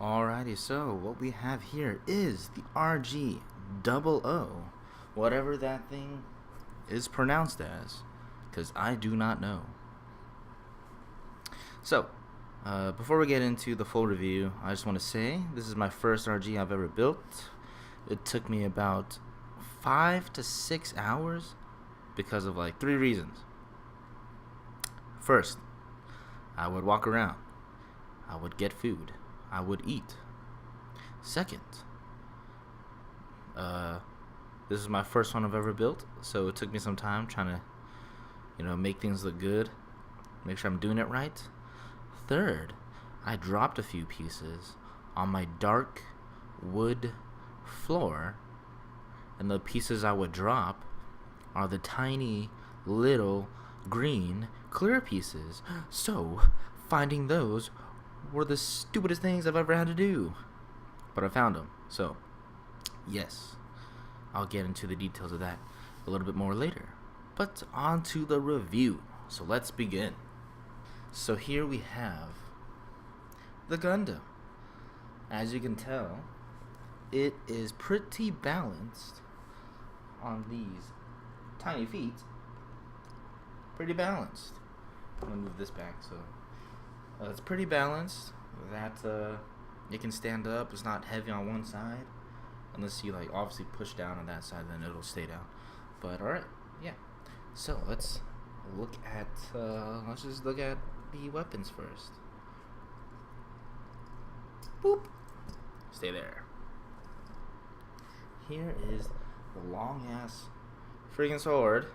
Alrighty, so what we have here is the RG double O, whatever that thing is pronounced as, because I do not know. So, before we get into the full review, I just want to say this is my first RG I've ever built. It took me about 5 to 6 hours because of like 3 reasons. First, I would walk around, I would get food, I would eat. Second, this is my first one I've ever built, so it took me some time trying to, make things look good, make sure I'm doing it right. Third, I dropped a few pieces on my dark wood floor, and the pieces I would drop are the tiny little green clear pieces. So finding those were the stupidest things I've ever had to do, but I found them. So yes, I'll get into the details of that a little bit more later, but on to the review. So let's begin. So here we have the Gundam. As you can tell, it is pretty balanced on these tiny feet. Pretty balanced. I'm gonna move this back so it's pretty balanced. That it can stand up. It's not heavy on one side, unless you obviously push down on that side, then it'll stay down. But all right, yeah. So let's just look at the weapons first. Boop. Stay there. Here is the long ass freaking sword,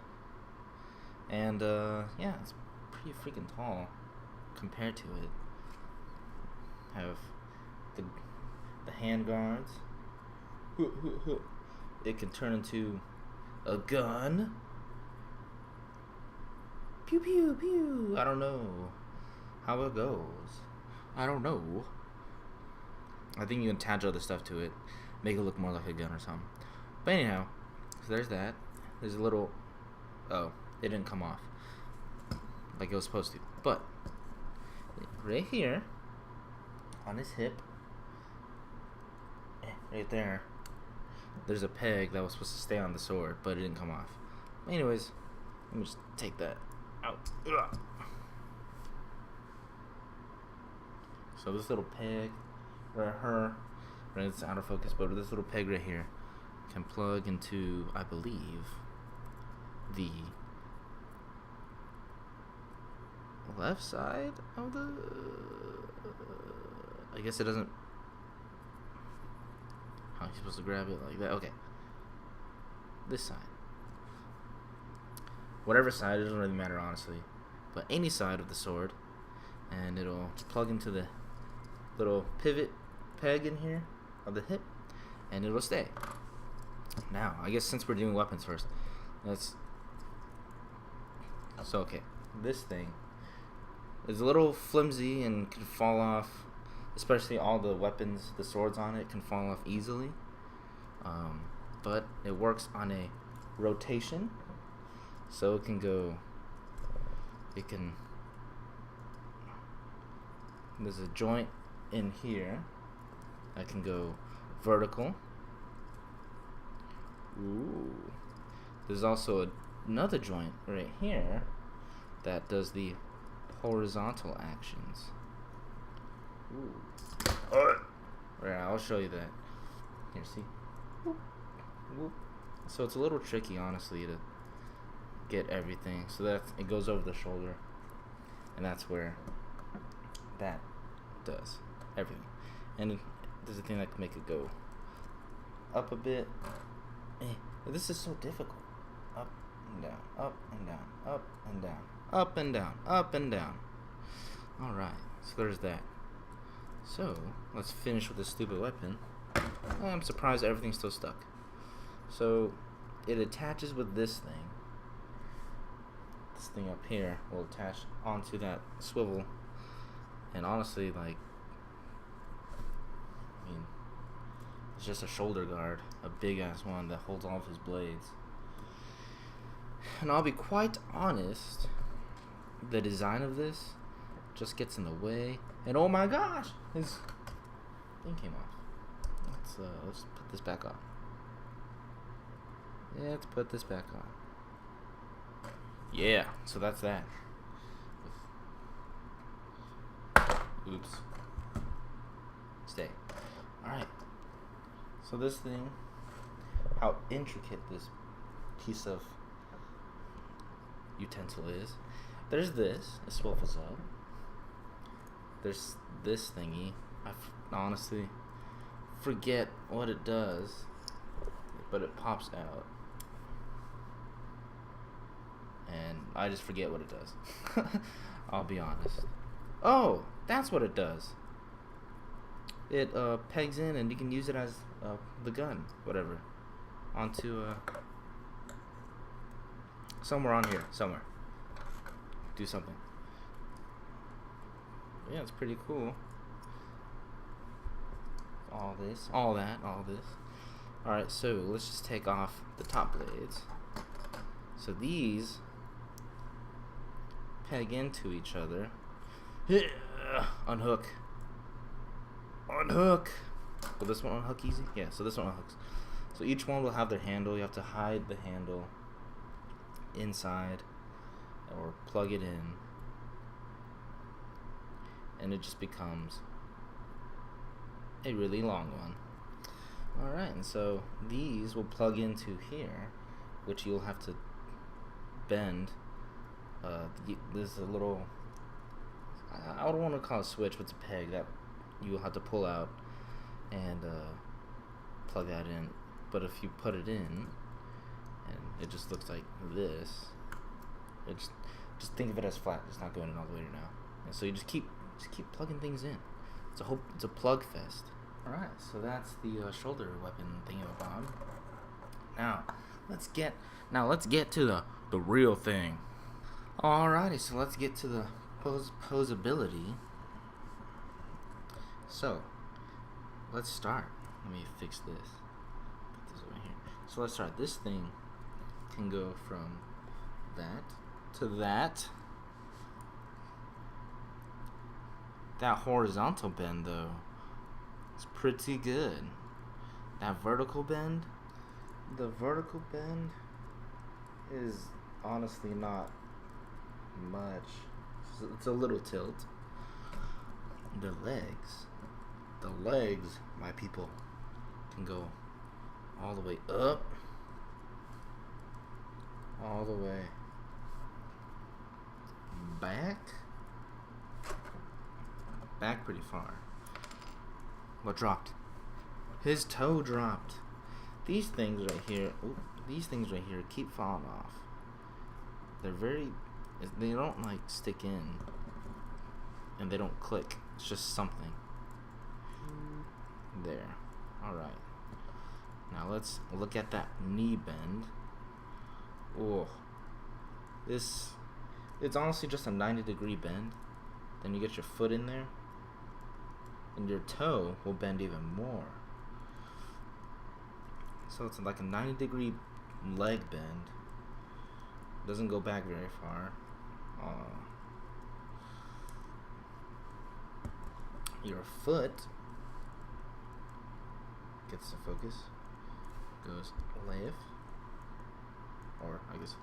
and yeah, it's pretty freaking tall compared to it. Have the hand guards. It can turn into a gun. Pew pew pew. I don't know how it goes. I don't know. I think you can attach other stuff to it, make it look more like a gun or something. But anyhow, so there's that. There's a little. Oh, it didn't come off like it was supposed to. But right here on his hip, right there, there's a peg that was supposed to stay on the sword, but it didn't come off. Anyways, let me just take that out. Ugh. So this little peg right, it's out of focus, but this little peg right here can plug into, I believe, the left side of the. I guess it doesn't. How are you supposed to grab it like that? Okay. This side. Whatever side, it doesn't really matter, honestly. But any side of the sword, and it'll plug into the little pivot peg in here of the hip, and it'll stay. Now, I guess since we're doing weapons first, okay, this thing is a little flimsy and can fall off, especially all the weapons, the swords on it can fall off easily, but it works on a rotation, so it can go, there's a joint in here that can go vertical. Ooh. There's also another joint right here that does the horizontal actions. Ooh. Right, I'll show you that. Here, see? Whoop. Whoop. So it's a little tricky, honestly, to get everything. So that it goes over the shoulder, and that's where that does everything. And there's a thing that can make it go up a bit. This is so difficult. Up and down, up and down, up and down, up and down, up and down. Alright, so there's that. So let's finish with this stupid weapon. I'm surprised everything's still stuck. So it attaches with this thing. This thing up here will attach onto that swivel. And honestly, it's just a shoulder guard, a big ass one that holds all of his blades. And I'll be quite honest, the design of this just gets in the way. And oh my gosh, thing came off. Let's put this back on. Yeah, let's put this back on. Yeah, so that's that. Oops. Stay. Alright. So this thing, how intricate this piece of utensil is. There's this, it swivels up. There's this thingy. I honestly forget what it does, but it pops out. And I just forget what it does. I'll be honest. Oh, that's what it does. It pegs in, and you can use it as the gun, whatever, onto somewhere on here, somewhere. Do something. Yeah, it's pretty cool. All this, all that, all this. Alright, so let's just take off the top blades. So these peg into each other. Unhook. Unhook. Will this one unhook easy? Yeah, so this one unhooks. So each one will have their handle. You have to hide the handle inside or plug it in, and it just becomes a really long one. Alright, and so these will plug into here, which you'll have to bend. There's a little, I don't want to call it a switch, but it's a peg that you'll have to pull out and plug that in. But if you put it in and it just looks like this, it's just think of it as flat. It's not going in all the way now. And so you just keep plugging things in. It's a plug fest. All right, so that's the shoulder weapon thingamabob. Now let's get to the real thing. Alrighty, so let's get to the posability. So let's start. Let me fix this. Put this over here. So let's start. This thing can go from that to that. That horizontal bend, though, is pretty good. That vertical bend, the vertical bend is honestly not much. It's a little tilt. The legs, my people, can go all the way up, all the way back pretty far. What dropped? His toe dropped. These things right here, keep falling off. They don't like stick in, and they don't click. It's just something. There. Alright. Now let's look at that knee bend. Oh. It's honestly just a 90-degree bend. Then you get your foot in there, and your toe will bend even more. So it's like a 90-degree leg bend. Doesn't go back very far. Your foot gets the focus, goes left, or I guess,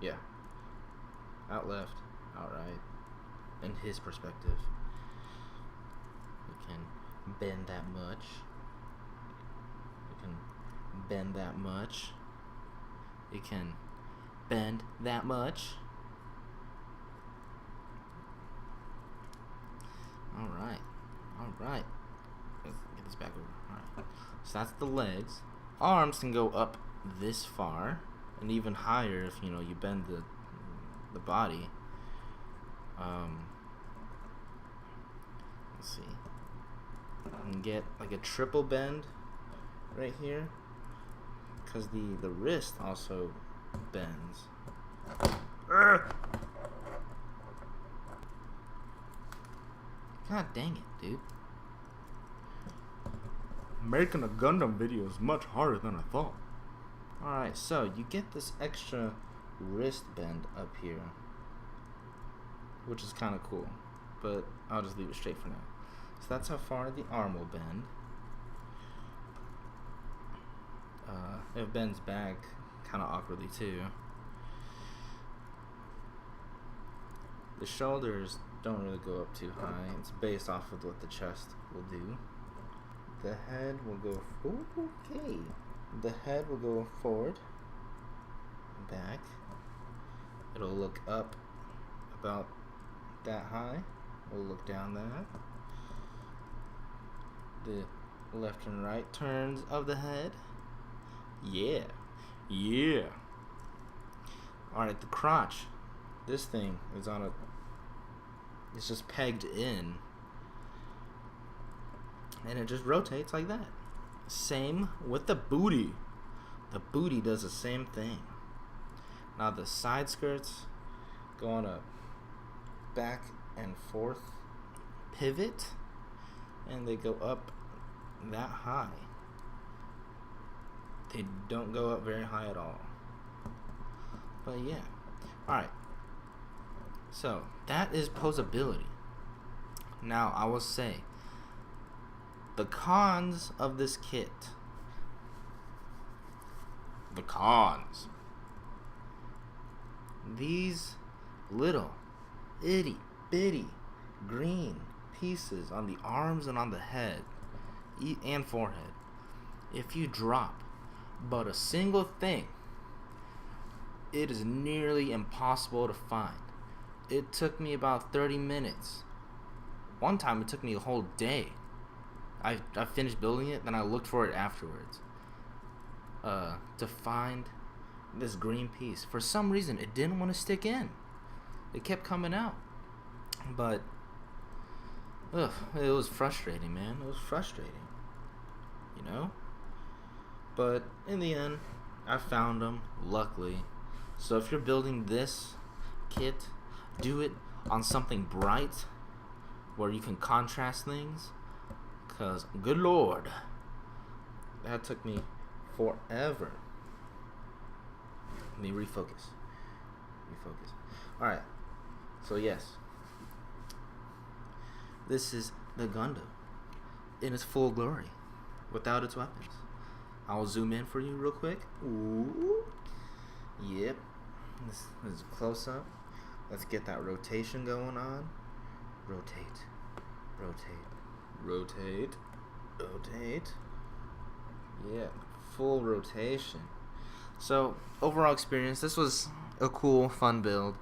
yeah, out left, out right. In his perspective, you can bend that much. You can bend that much. You can bend that much. Alright. Let's get this back over. Alright. So that's the legs. Arms can go up this far and even higher if you bend the body. Let's see. You can get like a triple bend right here, because the wrist also bends. God dang it, dude. Making a Gundam video is much harder than I thought. Alright, so you get this extra wrist bend up here, which is kind of cool, but I'll just leave it straight for now. So that's how far the arm will bend. It bends back kind of awkwardly too. The shoulders don't really go up too high. It's based off of what the chest will do. The head will go, okay. The head will go forward, back. It'll look up about that high. We'll look down that. The left and right turns of the head. Yeah. Yeah. Alright, the crotch. This thing is on a, it's just pegged in. And it just rotates like that. Same with the booty. The booty does the same thing. Now the side skirts go on a back and forth pivot, and they go up that high. They don't go up very high at all. But yeah. Alright. So that is posability. Now I will say the cons of this kit. The cons. These little itty bitty green pieces on the arms and on the head and forehead. If you drop but a single thing, it is nearly impossible to find. It took me about 30 minutes. One time it took me a whole day. I finished building it, then I looked for it afterwards to find this green piece. For some reason, it didn't want to stick in. It kept coming out. But it was frustrating, man. It was frustrating, you know? But in the end, I found them, luckily. So if you're building this kit, do it on something bright where you can contrast things. Because, good lord, that took me forever. Let me refocus. Alright, so yes. This is the Gundam in its full glory, without its weapons. I'll zoom in for you real quick. Ooh. Yep. This is a close-up. Let's get that rotation going on. Rotate. Yeah, full rotation. So, overall experience, this was a cool, fun build.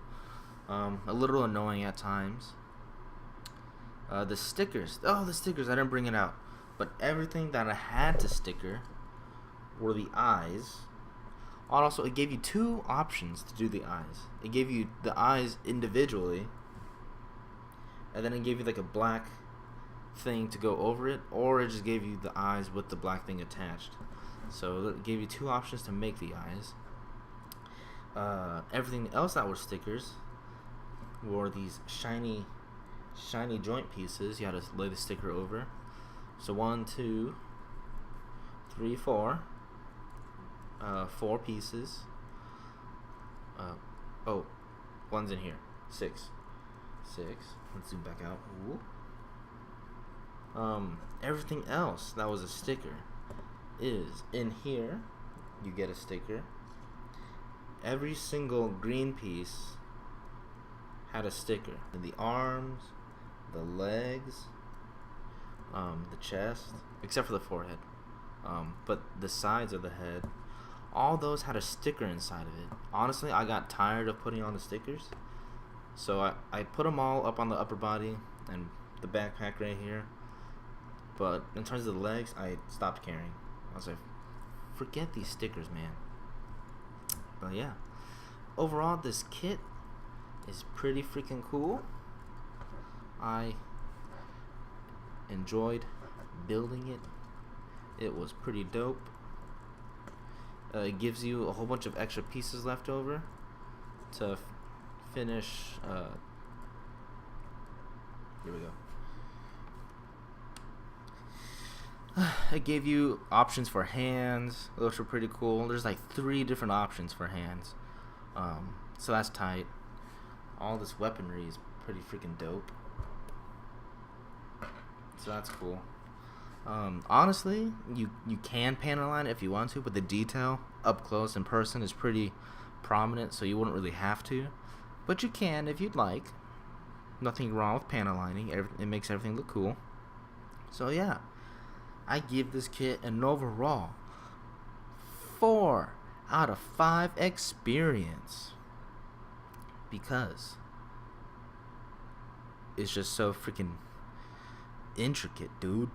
A little annoying at times. The stickers. Oh, the stickers, I didn't bring it out. But everything that I had to sticker were the eyes. Also, it gave you two options to do the eyes. It gave you the eyes individually, and then it gave you like a black thing to go over it, or it just gave you the eyes with the black thing attached. So it gave you two options to make the eyes. Everything else that were stickers were these shiny joint pieces. You had to lay the sticker over. So 1, 2, 3, 4. 4 pieces. One's in here. 6. Let's zoom back out. Ooh. Everything else that was a sticker is in here. You get a sticker. Every single green piece had a sticker. The arms, the legs, the chest, except for the forehead. But the sides of the head, all those had a sticker inside of it. Honestly, I got tired of putting on the stickers, so I put them all up on the upper body and the backpack right here. But in terms of the legs, I stopped caring. I was like, forget these stickers, man. But yeah, overall, this kit is pretty freaking cool. I enjoyed building it. It was pretty dope. It gives you a whole bunch of extra pieces left over to finish. Here we go. It gave you options for hands, which were pretty cool. There's like 3 different options for hands. So that's tight. All this weaponry is pretty freaking dope. So that's cool. Honestly, you can panel line if you want to, but the detail up close in person is pretty prominent, so you wouldn't really have to. But you can if you'd like. Nothing wrong with panel lining. It makes everything look cool. So yeah, I give this kit an overall 4 out of 5 experience. Because it's just so freaking intricate, dude.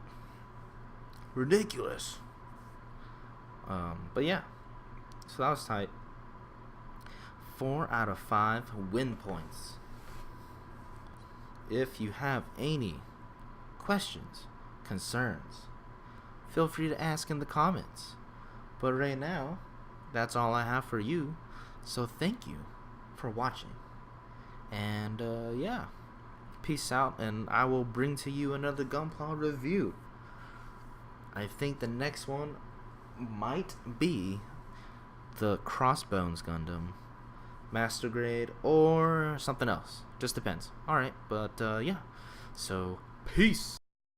Ridiculous. But yeah, so that was tight. 4 out of 5 win points. If you have any questions, concerns, feel free to ask in the comments. But right now, that's all I have for you. So thank you for watching. And yeah, peace out, and I will bring to you another Gunpla review. I think the next one might be the Crossbones Gundam Master Grade or something else. Just depends. Alright, but yeah. So, peace.